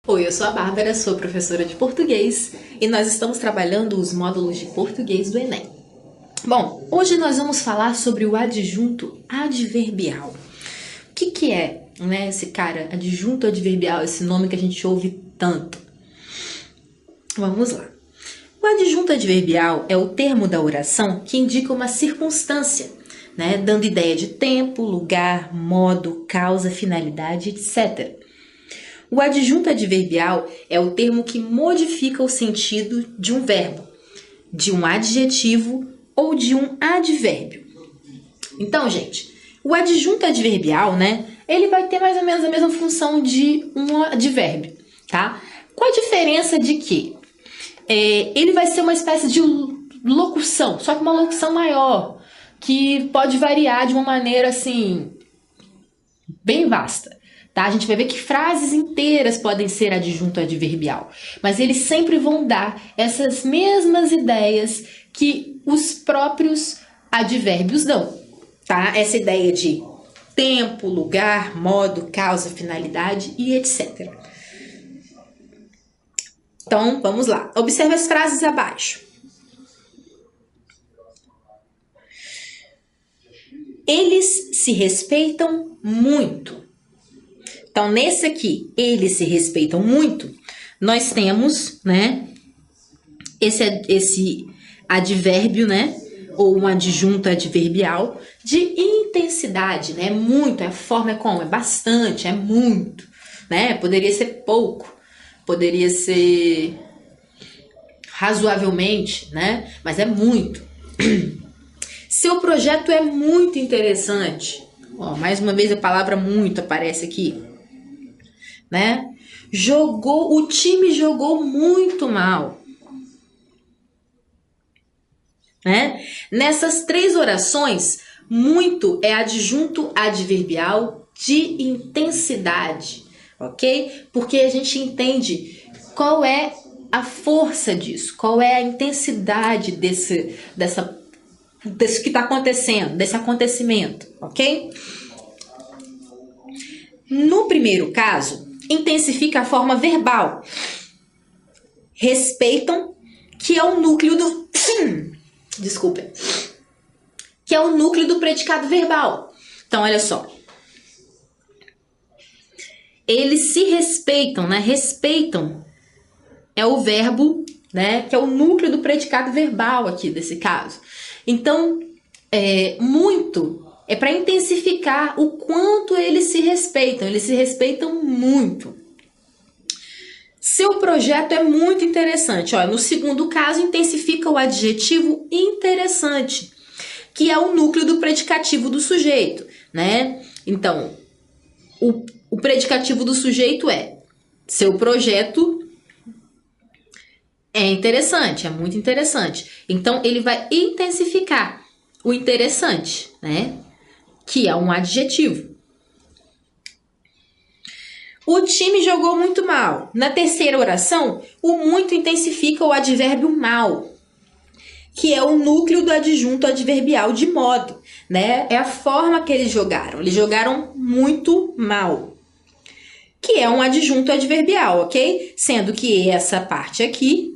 Oi, eu sou a Bárbara, sou professora de português e nós estamos trabalhando os módulos de português do Enem. Bom, hoje nós vamos falar sobre o adjunto adverbial. O que é, esse cara, adjunto adverbial, esse nome que a gente ouve tanto? Vamos lá. O adjunto adverbial é o termo da oração que indica uma circunstância, dando ideia de tempo, lugar, modo, causa, finalidade, etc. O adjunto adverbial é o termo que modifica o sentido de um verbo, de um adjetivo ou de um advérbio. Então, gente, o adjunto adverbial, ele vai ter mais ou menos a mesma função de um advérbio, tá? Qual a diferença de que ele vai ser uma espécie de locução, só que uma locução maior, que pode variar de uma maneira, assim, bem vasta. Tá? A gente vai ver que frases inteiras podem ser adjunto adverbial, mas eles sempre vão dar essas mesmas ideias que os próprios advérbios dão. Tá? Essa ideia de tempo, lugar, modo, causa, finalidade e etc. Então, vamos lá. Observe as frases abaixo. Eles se respeitam muito. Então, nesse aqui, eles se respeitam muito, nós temos, esse advérbio, ou um adjunto adverbial de intensidade, muito, a forma é como? É bastante, é muito, Poderia ser pouco, poderia ser razoavelmente, Mas é muito. Seu projeto é muito interessante. Ó, mais uma vez a palavra muito aparece aqui. O time jogou muito mal. Nessas três orações, muito é adjunto adverbial de intensidade, ok? Porque a gente entende qual é a força disso, qual é a intensidade desse que está acontecendo, desse acontecimento, ok? No primeiro caso, intensifica a forma verbal. Respeitam, que é o núcleo do... Desculpa. Que é o núcleo do predicado verbal. Então, olha só. Eles se respeitam, Respeitam é o verbo, que é o núcleo do predicado verbal aqui desse caso. Então, muito é para intensificar o quanto eles se respeitam muito. Seu projeto é muito interessante. Olha, no segundo caso, intensifica o adjetivo interessante, que é o núcleo do predicativo do sujeito, Então, o predicativo do sujeito é: seu projeto é interessante, é muito interessante. Então, ele vai intensificar o interessante, que é um adjetivo. O time jogou muito mal. Na terceira oração, o muito intensifica o advérbio mal, que é o núcleo do adjunto adverbial de modo, É a forma que eles jogaram. Eles jogaram muito mal, que é um adjunto adverbial, ok? Sendo que essa parte aqui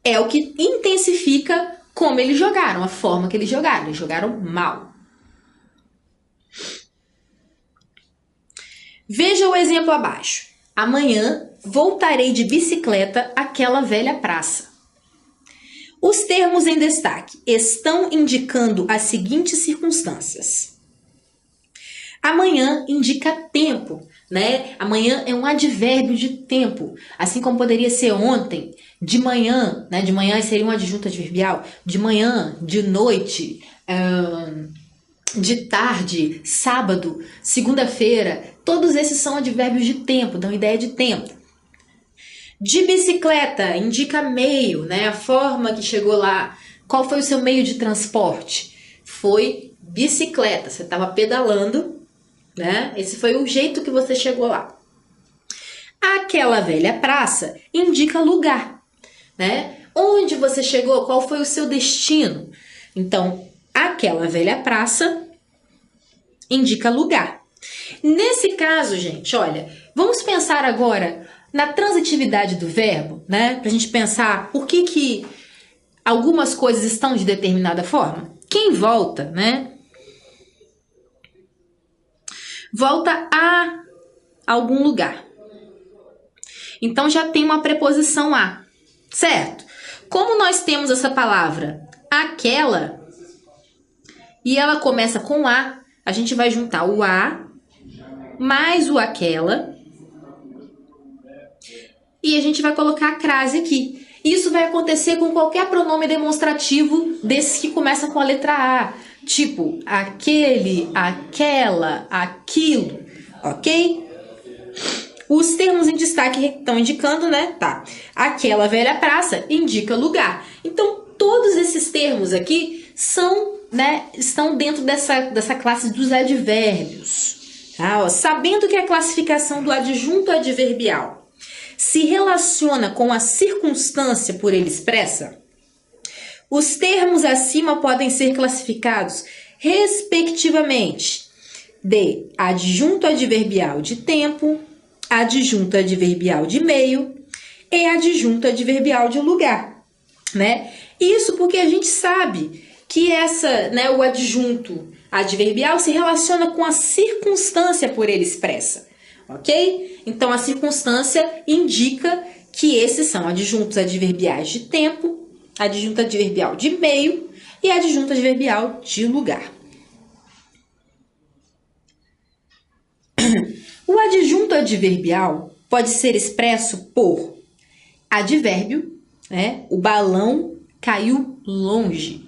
é o que intensifica como eles jogaram, a forma que eles jogaram mal. Veja o exemplo abaixo. Amanhã voltarei de bicicleta àquela velha praça. Os termos em destaque estão indicando as seguintes circunstâncias. Amanhã indica tempo, Amanhã é um advérbio de tempo, assim como poderia ser ontem, de manhã, De manhã seria um adjunto adverbial, de manhã, de noite, de tarde, sábado, segunda-feira. Todos esses são advérbios de tempo, dão ideia de tempo. De bicicleta indica meio, A forma que chegou lá. Qual foi o seu meio de transporte? Foi bicicleta, você estava pedalando, Esse foi o jeito que você chegou lá. Aquela velha praça indica lugar, Onde você chegou? Qual foi o seu destino? Então, aquela velha praça indica lugar. Nesse caso, gente, olha, vamos pensar agora na transitividade do verbo, né? Pra gente pensar por que algumas coisas estão de determinada forma. Quem volta, né? Volta a algum lugar. Então já tem uma preposição a, certo? Como nós temos essa palavra aquela e ela começa com a gente vai juntar o a mais o aquela e a gente vai colocar a crase aqui. Isso vai acontecer com qualquer pronome demonstrativo desses que começam com a letra A, tipo aquele, aquela, aquilo, ok? Os termos em destaque estão indicando, né? Tá. Aquela velha praça indica lugar. Então, todos esses termos aqui são, né, estão dentro dessa classe dos advérbios. Tá? Ó, sabendo que a classificação do adjunto adverbial se relaciona com a circunstância por ele expressa, os termos acima podem ser classificados, respectivamente, de adjunto adverbial de tempo, adjunto adverbial de meio e adjunto adverbial de lugar, né? Isso porque a gente sabe que o adjunto adverbial se relaciona com a circunstância por ele expressa, ok? Então, a circunstância indica que esses são adjuntos adverbiais de tempo, adjunto adverbial de meio e adjunto adverbial de lugar. O adjunto adverbial pode ser expresso por advérbio, né? O balão caiu longe.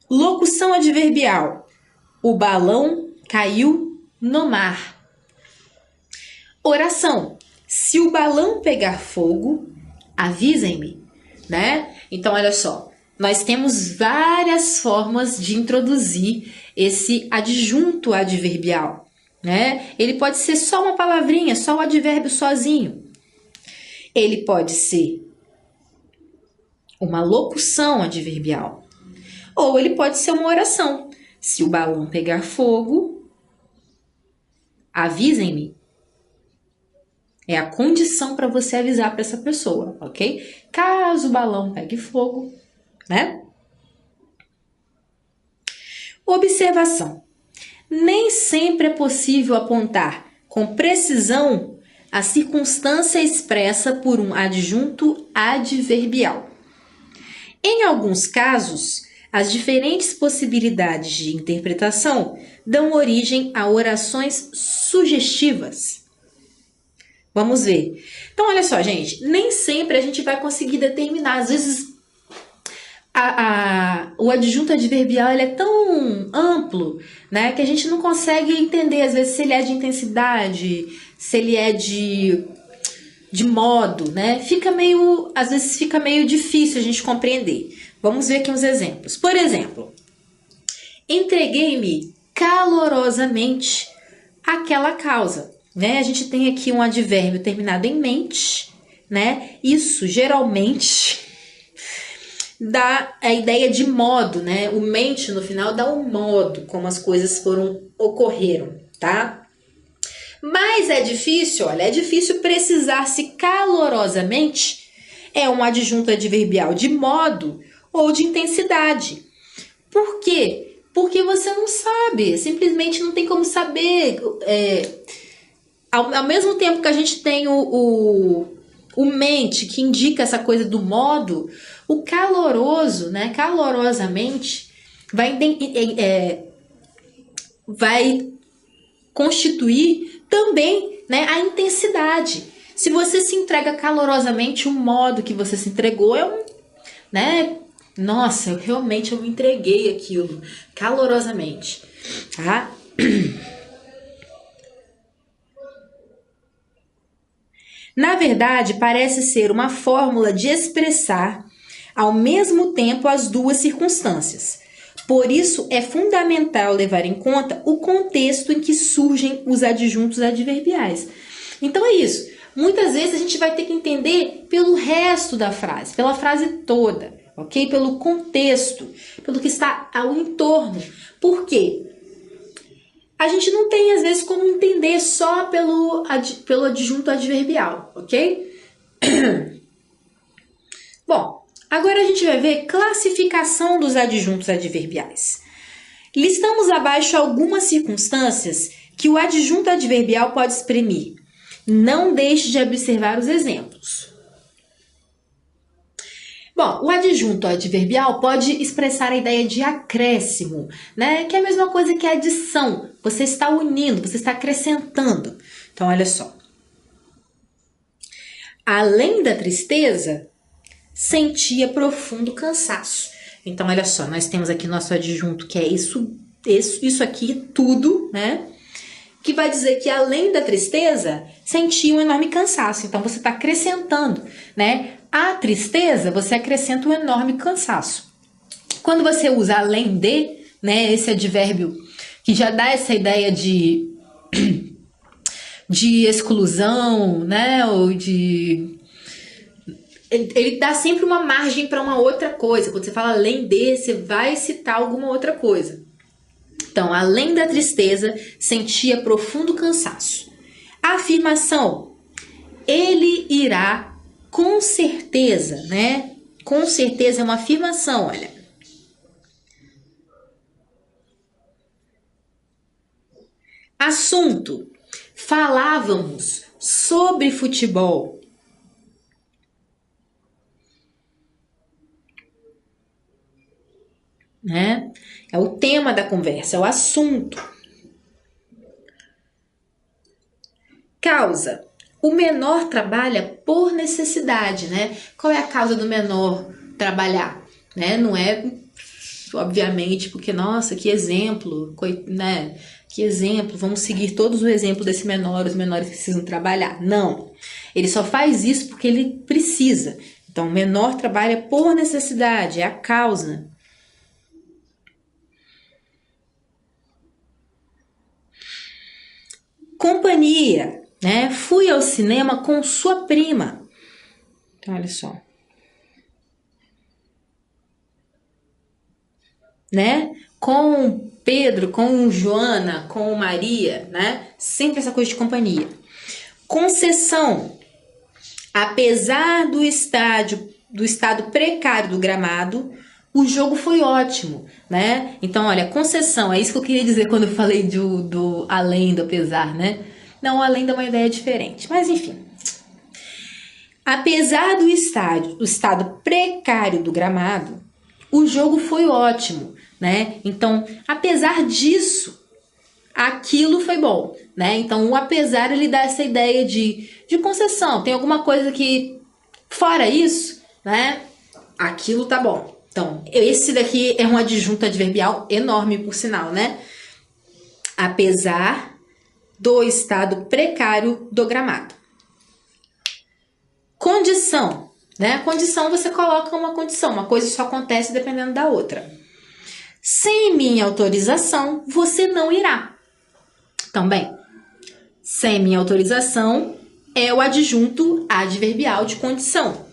Locução adverbial. O balão caiu no mar. Oração. Se o balão pegar fogo, avisem-me, né? Então, olha só. Nós temos várias formas de introduzir esse adjunto adverbial, né? Ele pode ser só uma palavrinha, só o advérbio sozinho. Ele pode ser uma locução adverbial. Ou ele pode ser uma oração. Se o balão pegar fogo, avisem-me. É a condição para você avisar para essa pessoa, ok? Caso o balão pegue fogo, né? Observação. Nem sempre é possível apontar com precisão a circunstância expressa por um adjunto adverbial. Em alguns casos, as diferentes possibilidades de interpretação dão origem a orações sugestivas. Vamos ver. Então, olha só, gente, nem sempre a gente vai conseguir determinar. Às vezes, o adjunto adverbial ele é tão amplo, né, que a gente não consegue entender, às vezes, se ele é de intensidade, se ele é de modo, né? Às vezes fica meio difícil a gente compreender. Vamos ver aqui uns exemplos. Por exemplo, entreguei-me calorosamente àquela causa, né? A gente tem aqui um advérbio terminado em mente, né? Isso geralmente dá a ideia de modo, né? O mente no final dá um modo como as coisas ocorreram, tá? Mas é difícil precisar se calorosamente é um adjunto adverbial de modo ou de intensidade. Por quê? Porque você não sabe, simplesmente não tem como saber. Ao mesmo tempo que a gente tem o mente, que indica essa coisa do modo, o caloroso, né, calorosamente, vai constituir também, né, a intensidade. Se você se entrega calorosamente, o modo que você se entregou né? Nossa, eu me entreguei aquilo calorosamente, tá? Na verdade, parece ser uma fórmula de expressar ao mesmo tempo as duas circunstâncias. Por isso, é fundamental levar em conta o contexto em que surgem os adjuntos adverbiais. Então, é isso. Muitas vezes a gente vai ter que entender pelo resto da frase, pela frase toda, ok? Pelo contexto, pelo que está ao entorno. Por quê? a gente não tem, às vezes, como entender só pelo adjunto adverbial, ok? Bom, agora a gente vai ver classificação dos adjuntos adverbiais. Listamos abaixo algumas circunstâncias que o adjunto adverbial pode exprimir. Não deixe de observar os exemplos. Bom, o adjunto adverbial pode expressar a ideia de acréscimo, né? Que é a mesma coisa que adição. Você está unindo, você está acrescentando. Então, olha só. Além da tristeza, sentia profundo cansaço. Então, olha só, nós temos aqui nosso adjunto, que é isso aqui, tudo, né? Que vai dizer que além da tristeza, sentia um enorme cansaço. Então, você está acrescentando, né? A tristeza, você acrescenta um enorme cansaço. Quando você usa além de, né? Esse advérbio que já dá essa ideia de exclusão, né? Ou de... Ele dá sempre uma margem para uma outra coisa. Quando você fala além de, você vai citar alguma outra coisa. Então, além da tristeza, sentia profundo cansaço. A afirmação, ele irá com certeza, né? Com certeza é uma afirmação, olha. Assunto, falávamos sobre futebol. Né? É o tema da conversa, é o assunto. Causa. O menor trabalha por necessidade, né? Qual é a causa do menor trabalhar? Né? Não é, obviamente, porque, nossa, que exemplo, né? Que exemplo, vamos seguir todos o exemplo desse menor, os menores precisam trabalhar. Não, ele só faz isso porque ele precisa. Então, o menor trabalha por necessidade, é a causa. Companhia, né? Fui ao cinema com sua prima. Então, olha só. Né? Com Pedro, com Joana, com Maria, né? Sempre essa coisa de companhia. Concessão. Apesar do estado precário do gramado, o jogo foi ótimo, né? Então, olha, concessão, é isso que eu queria dizer quando eu falei do além do apesar, né? Não, além dá uma ideia diferente, mas enfim. Apesar do estado precário do gramado, o jogo foi ótimo, né? Então, apesar disso, aquilo foi bom, né? Então, o apesar, ele dá essa ideia de concessão. Tem alguma coisa que, fora isso, né? Aquilo tá bom. Então, esse daqui é um adjunto adverbial enorme, por sinal, né? Apesar do estado precário do gramado. Condição, né? Condição, você coloca uma condição. Uma coisa só acontece dependendo da outra. Sem minha autorização, você não irá. Também, sem minha autorização é o adjunto adverbial de condição.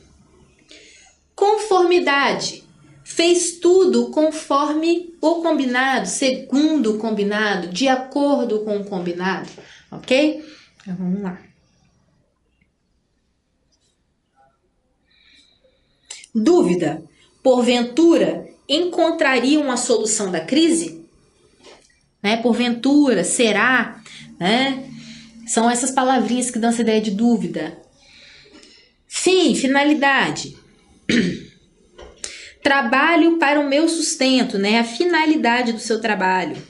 Conformidade. Fez tudo conforme o combinado, segundo o combinado, de acordo com o combinado, ok? Então, vamos lá. Dúvida. Porventura, encontrariam a solução da crise? Né? Porventura, será? Né? São essas palavrinhas que dão essa ideia de dúvida. Fim, finalidade. Trabalho para o meu sustento, né? A finalidade do seu trabalho.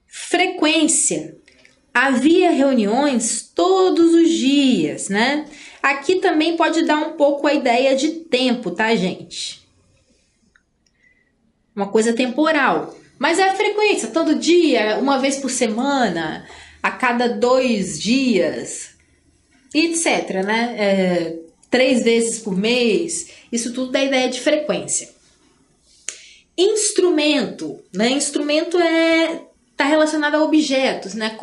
Frequência. Havia reuniões todos os dias, né? Aqui também pode dar um pouco a ideia de tempo, tá, gente? Uma coisa temporal. Mas é a frequência, todo dia, uma vez por semana, a cada 2 dias, etc, né? 3 vezes por mês, isso tudo dá ideia de frequência. Instrumento, né? Instrumento tá relacionado a objetos, né?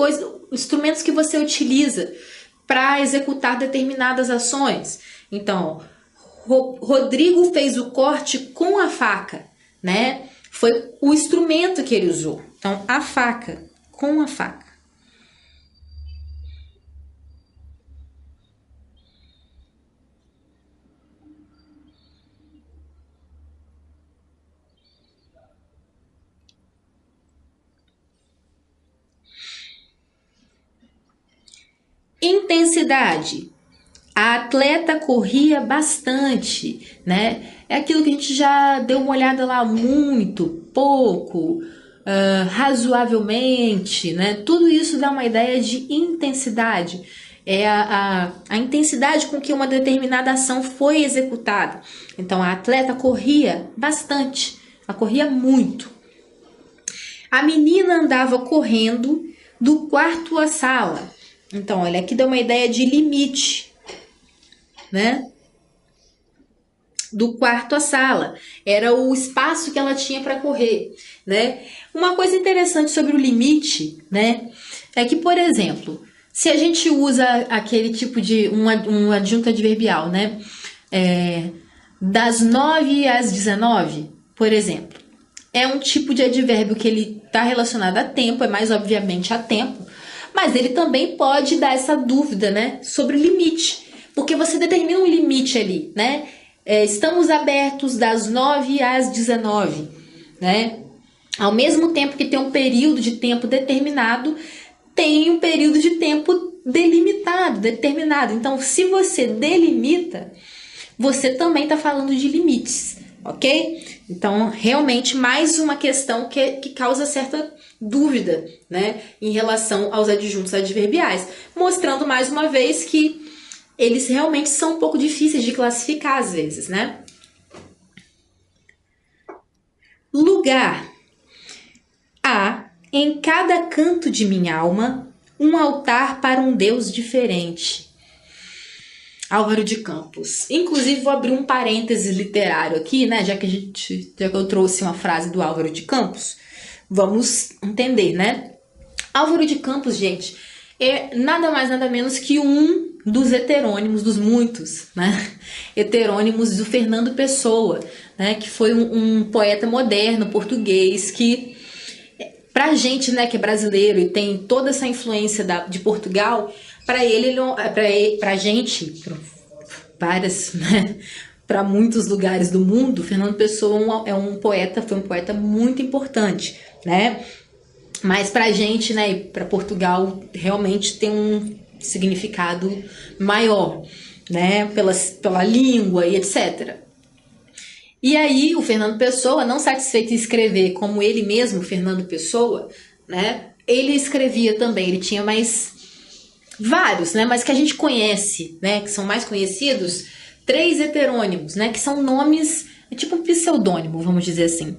Instrumentos que você utiliza para executar determinadas ações. Então, Rodrigo fez o corte com a faca, né? Foi o instrumento que ele usou. Então, a faca, com a faca. Intensidade. A atleta corria bastante, né? É aquilo que a gente já deu uma olhada lá, muito, pouco, razoavelmente, né? Tudo isso dá uma ideia de intensidade. É a intensidade com que uma determinada ação foi executada. Então, a atleta corria bastante, ela corria muito. A menina andava correndo do quarto à sala. Então, olha, aqui dá uma ideia de limite, né? Do quarto à sala. Era o espaço que ela tinha para correr, né? Uma coisa interessante sobre o limite, né? É que, por exemplo, se a gente usa aquele tipo de um adjunto adverbial, né? Das 9 às 19, por exemplo. É um tipo de advérbio que ele está relacionado a tempo, é mais obviamente a tempo. Mas ele também pode dar essa dúvida, né, sobre o limite, porque você determina um limite ali, né? Estamos abertos das 9 às 19, né? Ao mesmo tempo que tem um período de tempo determinado, tem um período de tempo delimitado, determinado. Então, se você delimita, você também está falando de limites, ok? Então, realmente, mais uma questão que causa certa dúvida, né, em relação aos adjuntos adverbiais, mostrando mais uma vez que eles realmente são um pouco difíceis de classificar às vezes, né? Lugar. Há em cada canto de minha alma um altar para um Deus diferente. Álvaro de Campos. Inclusive, vou abrir um parêntese literário aqui, né? Já que eu trouxe uma frase do Álvaro de Campos, vamos entender, né? Álvaro de Campos, gente, é nada mais, nada menos que um dos heterônimos, dos muitos, né? Heterônimos do Fernando Pessoa, né? Que foi um poeta moderno português que, pra gente, né, que é brasileiro e tem toda essa influência de Portugal, para ele, pra gente, várias, né, para muitos lugares do mundo, Fernando Pessoa foi um poeta muito importante, né? Mas pra gente, né, e para Portugal, realmente tem um significado maior, né, pela língua e etc. E aí, o Fernando Pessoa, não satisfeito em escrever como ele mesmo, Fernando Pessoa, né, ele escrevia também, ele tinha mais vários, né, mas que a gente conhece, né, que são mais conhecidos, 3 heterônimos, né, que são nomes, tipo um pseudônimo, vamos dizer assim.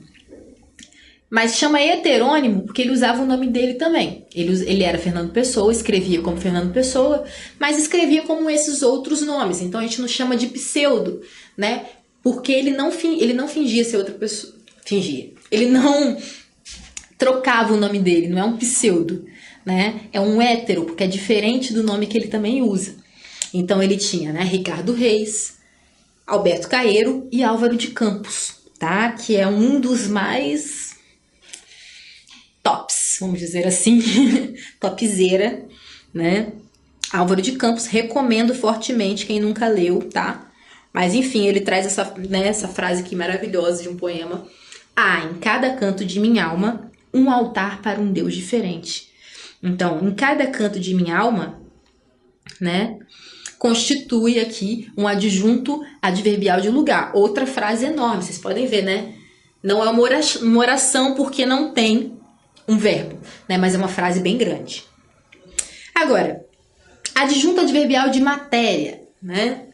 Mas chama heterônimo porque ele usava o nome dele também. Ele era Fernando Pessoa, escrevia como Fernando Pessoa, mas escrevia como esses outros nomes. Então a gente não chama de pseudo, né? Porque ele não fingia ser outra pessoa. Fingia. Ele não trocava o nome dele, não é um pseudo, né? É um hétero, porque é diferente do nome que ele também usa. Então ele tinha, né, Ricardo Reis, Alberto Caeiro e Álvaro de Campos, tá? Que é um dos mais tops, vamos dizer assim, topzera, né? Álvaro de Campos, recomendo fortemente quem nunca leu, tá? Mas enfim, ele traz essa frase aqui maravilhosa de um poema. Há em cada canto de minha alma um altar para um Deus diferente. Então, em cada canto de minha alma, né, constitui aqui um adjunto adverbial de lugar. Outra frase enorme, vocês podem ver, né? Não é uma oração porque não tem um verbo, né? Mas é uma frase bem grande. Agora, adjunto adverbial de matéria, né?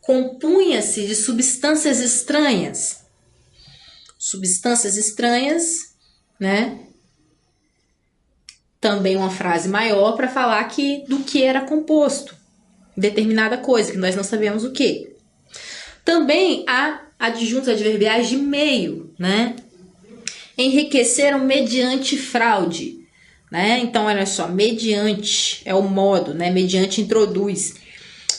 Compunha-se de substâncias estranhas. Substâncias estranhas, né? Também uma frase maior para falar do que era composto determinada coisa, que nós não sabemos o que. Também há adjuntos adverbiais de meio, né? Enriqueceram mediante fraude, né? Então, olha só, mediante é o modo, né? Mediante introduz.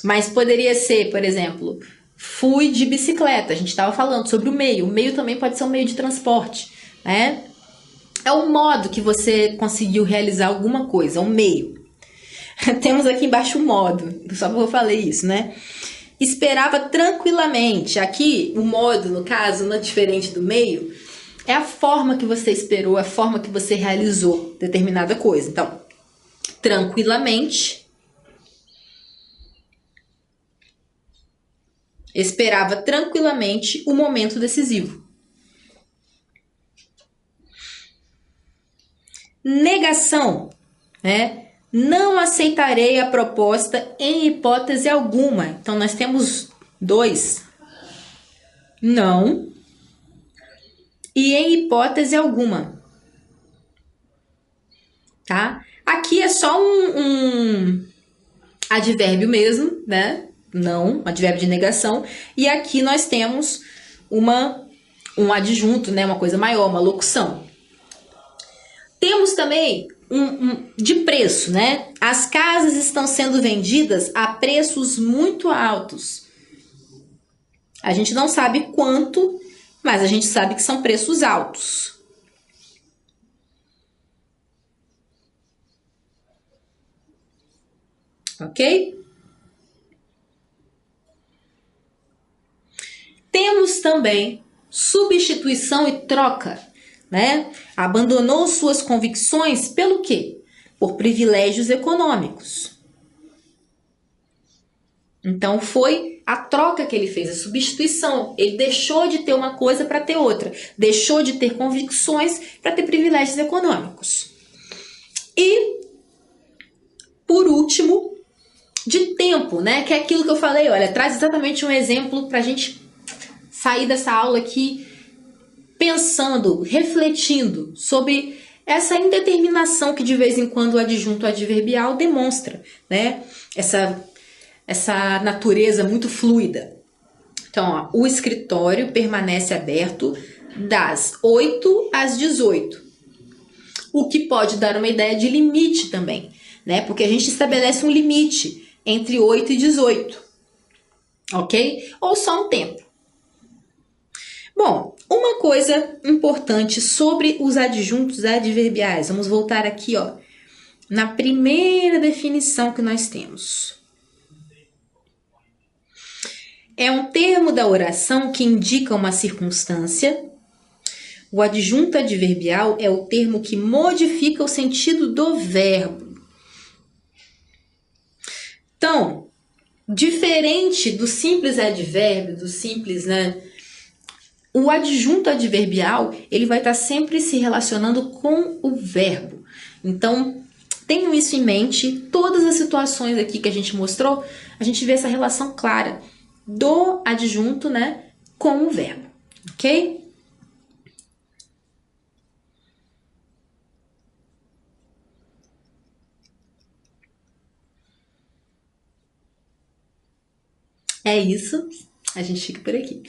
Mas poderia ser, por exemplo, fui de bicicleta. A gente estava falando sobre o meio. O meio também pode ser um meio de transporte, né? É o modo que você conseguiu realizar alguma coisa, um meio. Temos aqui embaixo o modo, só que eu falei isso, né? Esperava tranquilamente. Aqui, o modo, no caso, não é diferente do meio, é a forma que você esperou, a forma que você realizou determinada coisa. Então, tranquilamente. Esperava tranquilamente o momento decisivo. Negação, né? Não aceitarei a proposta em hipótese alguma. Então, nós temos dois. Não. E em hipótese alguma. Tá? Aqui é só um advérbio mesmo, né? Não, advérbio de negação. E aqui nós temos um adjunto, né? Uma coisa maior, uma locução. Temos também de preço, né? As casas estão sendo vendidas a preços muito altos. A gente não sabe quanto, mas a gente sabe que são preços altos. Ok? Temos também substituição e troca, né? Abandonou suas convicções pelo quê? Por privilégios econômicos. Então foi a troca que ele fez, a substituição. Ele deixou de ter uma coisa para ter outra, deixou de ter convicções para ter privilégios econômicos. E por último, de tempo, né? Que é aquilo que eu falei, olha, traz exatamente um exemplo para a gente sair dessa aula aqui pensando, refletindo sobre essa indeterminação que de vez em quando o adjunto adverbial demonstra, né? Essa natureza muito fluida. Então, ó, o escritório permanece aberto das 8 às 18. O que pode dar uma ideia de limite também, né? Porque a gente estabelece um limite entre 8 e 18, ok? Ou só um tempo. Bom, uma coisa importante sobre os adjuntos adverbiais. Vamos voltar aqui, ó, na primeira definição que nós temos. É um termo da oração que indica uma circunstância. O adjunto adverbial é o termo que modifica o sentido do verbo. Então, diferente do simples advérbio, do simples, né? O adjunto adverbial, ele vai estar sempre se relacionando com o verbo. Então, tenham isso em mente. Todas as situações aqui que a gente mostrou, a gente vê essa relação clara do adjunto, né, com o verbo, ok? É isso. A gente fica por aqui.